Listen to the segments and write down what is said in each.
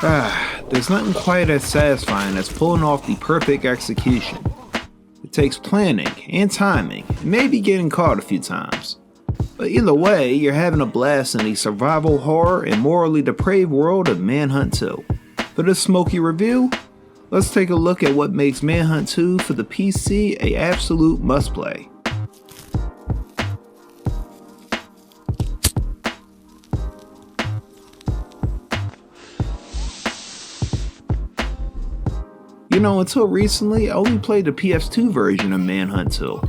There's nothing quite as satisfying as pulling off the perfect execution. It takes planning and timing, and maybe getting caught a few times. But either way, you're having a blast in the survival horror and morally depraved world of Manhunt 2. For this Smoky review, let's take a look at what makes Manhunt 2 for the PC a absolute must-play. Until recently, I only played the PS2 version of Manhunt 2.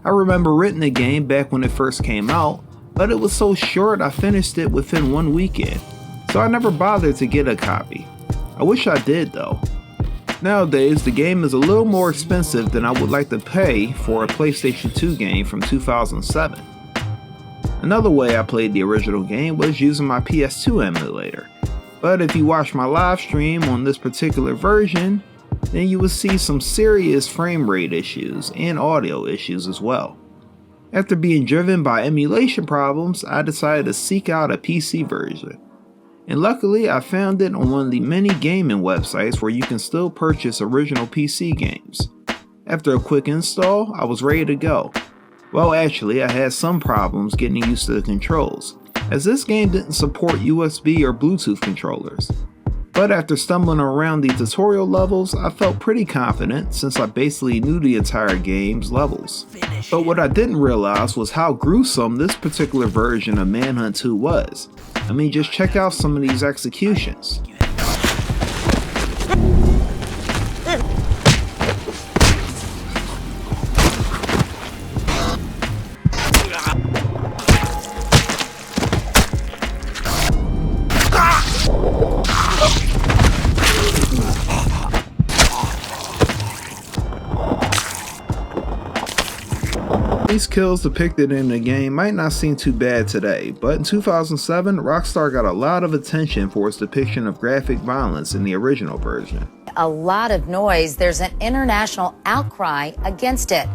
I remember renting the game back when it first came out, but it was so short I finished it within one weekend, so I never bothered to get a copy. I wish I did though. Nowadays, the game is a little more expensive than I would like to pay for a PlayStation 2 game from 2007. Another way I played the original game was using my PS2 emulator, but if you watch my live stream on this particular version, then you will see some serious frame rate issues and audio issues as well. After being driven by emulation problems, I decided to seek out a PC version. And luckily I found it on one of the many gaming websites where you can still purchase original PC games. After a quick install, I was ready to go. Well, actually, I had some problems getting used to the controls, as this game didn't support USB or Bluetooth controllers. But after stumbling around the tutorial levels, I felt pretty confident since I basically knew the entire game's levels. But what I didn't realize was how gruesome this particular version of Manhunt 2 was. I mean, just check out some of these executions. These kills depicted in the game might not seem too bad today, but in 2007, Rockstar got a lot of attention for its depiction of graphic violence in the original version. A lot of noise. There's an international outcry against it.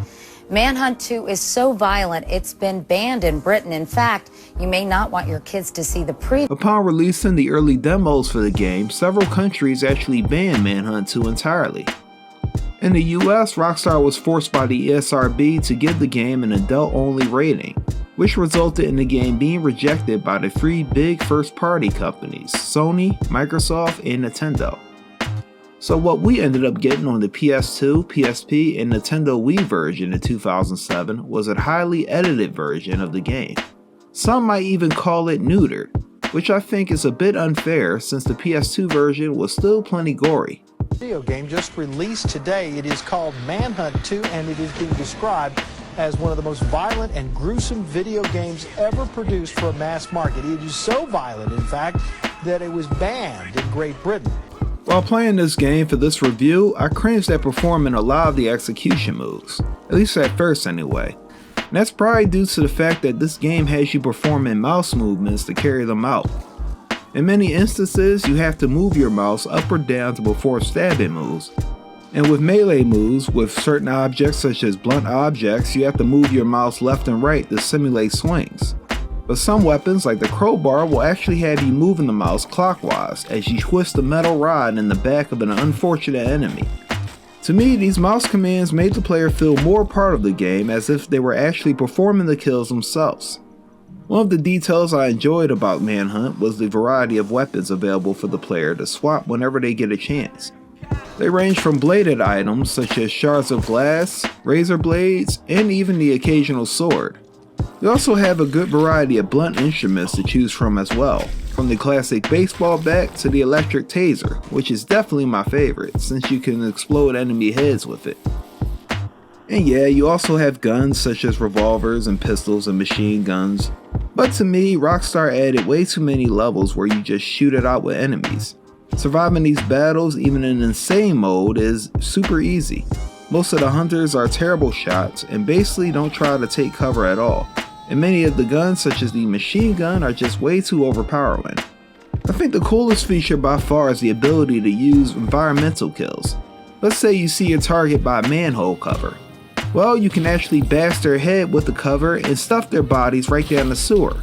Manhunt 2 is so violent, it's been banned in Britain. In fact, you may not want your kids to see the Upon releasing the early demos for the game, several countries actually banned Manhunt 2 entirely. In the US, Rockstar was forced by the ESRB to give the game an adult-only rating, which resulted in the game being rejected by the three big first-party companies, Sony, Microsoft, and Nintendo. So what we ended up getting on the PS2, PSP, and Nintendo Wii version in 2007 was a highly edited version of the game. Some might even call it neutered, which I think is a bit unfair since the PS2 version was still plenty gory. Video game just released today. It is called Manhunt 2 and it is being described as one of the most violent and gruesome video games ever produced for a mass market. It is so violent, in fact, that it was banned in Great Britain. While playing this game for this review, I cringed at performing a lot of the execution moves, at least at first anyway. And that's probably due to the fact that this game has you performing mouse movements to carry them out. In many instances, you have to move your mouse up or down to perform stabbing moves. And with melee moves, with certain objects such as blunt objects, you have to move your mouse left and right to simulate swings. But some weapons, like the crowbar, will actually have you moving the mouse clockwise as you twist the metal rod in the back of an unfortunate enemy. To me, these mouse commands made the player feel more part of the game as if they were actually performing the kills themselves. One of the details I enjoyed about Manhunt was the variety of weapons available for the player to swap whenever they get a chance. They range from bladed items such as shards of glass, razor blades, and even the occasional sword. You also have a good variety of blunt instruments to choose from as well, from the classic baseball bat to the electric taser, which is definitely my favorite since you can explode enemy heads with it. And yeah, you also have guns such as revolvers and pistols and machine guns, but to me, Rockstar added way too many levels where you just shoot it out with enemies. Surviving these battles, even in insane mode, is super easy. Most of the hunters are terrible shots and basically don't try to take cover at all, and many of the guns such as the machine gun are just way too overpowering. I think the coolest feature by far is the ability to use environmental kills. Let's say you see a target by a manhole cover. Well, you can actually bash their head with the cover and stuff their bodies right down the sewer.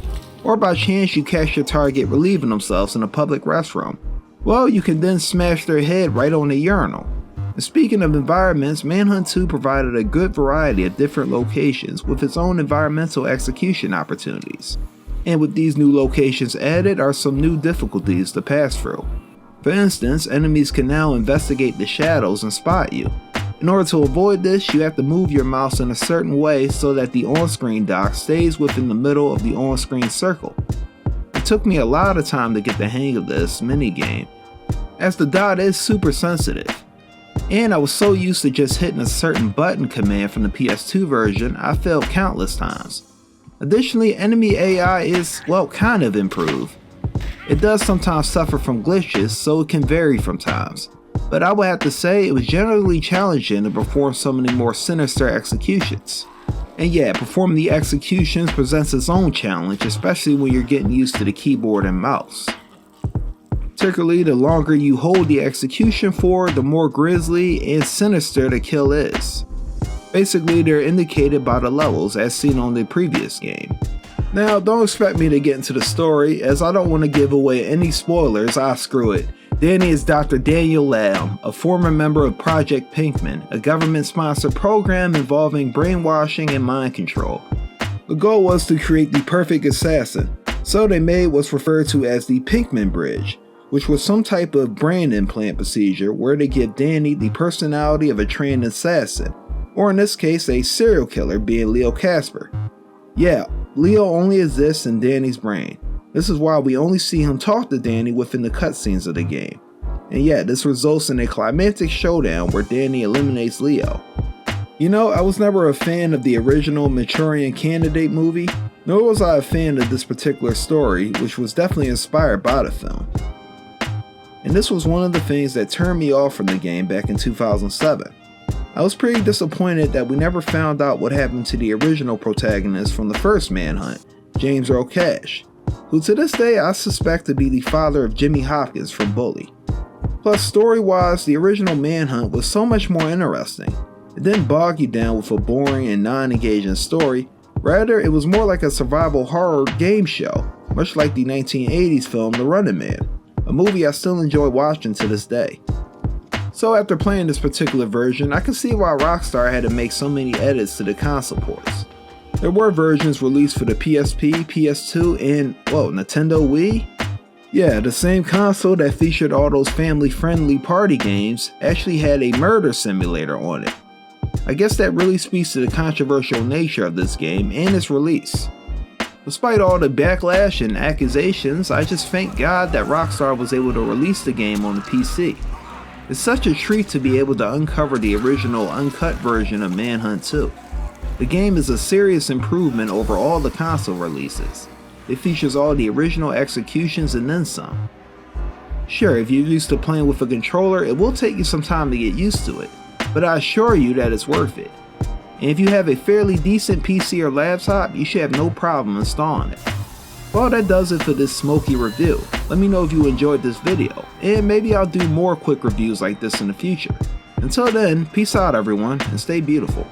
Or by chance you catch your target relieving themselves in a public restroom. Well, you can then smash their head right on the urinal. And speaking of environments, Manhunt 2 provided a good variety of different locations with its own environmental execution opportunities. And with these new locations added are some new difficulties to pass through. For instance, enemies can now investigate the shadows and spot you. In order to avoid this, you have to move your mouse in a certain way so that the on-screen dock stays within the middle of the on-screen circle. It took me a lot of time to get the hang of this minigame, as the dot is super sensitive. And I was so used to just hitting a certain button command from the PS2 version, I failed countless times. Additionally, enemy AI is, well, kind of improved. It does sometimes suffer from glitches, so it can vary from times. But I would have to say it was generally challenging to perform some of the more sinister executions. And yeah, performing the executions presents its own challenge, especially when you're getting used to the keyboard and mouse. Particularly, the longer you hold the execution for, the more grisly and sinister the kill is. Basically, they're indicated by the levels as seen on the previous game. Now, don't expect me to get into the story, as I don't want to give away any spoilers. Screw it. Danny is Dr. Daniel Lamb, a former member of Project Pinkman, a government-sponsored program involving brainwashing and mind control. The goal was to create the perfect assassin, so they made what's referred to as the Pinkman Bridge, which was some type of brain implant procedure where they give Danny the personality of a trained assassin, or in this case a serial killer, being Leo Casper. Yeah, Leo only exists in Danny's brain. This is why we only see him talk to Danny within the cutscenes of the game. And yeah, this results in a climactic showdown where Danny eliminates Leo. You know, I was never a fan of the original Manchurian Candidate movie, nor was I a fan of this particular story, which was definitely inspired by the film. And this was one of the things that turned me off from the game back in 2007. I was pretty disappointed that we never found out what happened to the original protagonist from the first Manhunt, James Earl Cash, who to this day I suspect to be the father of Jimmy Hopkins from Bully. Plus, story-wise, the original Manhunt was so much more interesting. It didn't bog you down with a boring and non-engaging story, rather it was more like a survival horror game show, much like the 1980s film The Running Man, a movie I still enjoy watching to this day. So after playing this particular version, I can see why Rockstar had to make so many edits to the console ports. There were versions released for the PSP, PS2, and, well, Nintendo Wii? Yeah, the same console that featured all those family-friendly party games actually had a murder simulator on it. I guess that really speaks to the controversial nature of this game and its release. Despite all the backlash and accusations, I just thank God that Rockstar was able to release the game on the PC. It's such a treat to be able to uncover the original uncut version of Manhunt 2. The game is a serious improvement over all the console releases. It features all the original executions and then some. Sure, if you're used to playing with a controller, it will take you some time to get used to it, but I assure you that it's worth it. And if you have a fairly decent PC or laptop, you should have no problem installing it. Well, that does it for this Smoky review. Let me know if you enjoyed this video, and maybe I'll do more quick reviews like this in the future. Until then, peace out everyone, and stay beautiful.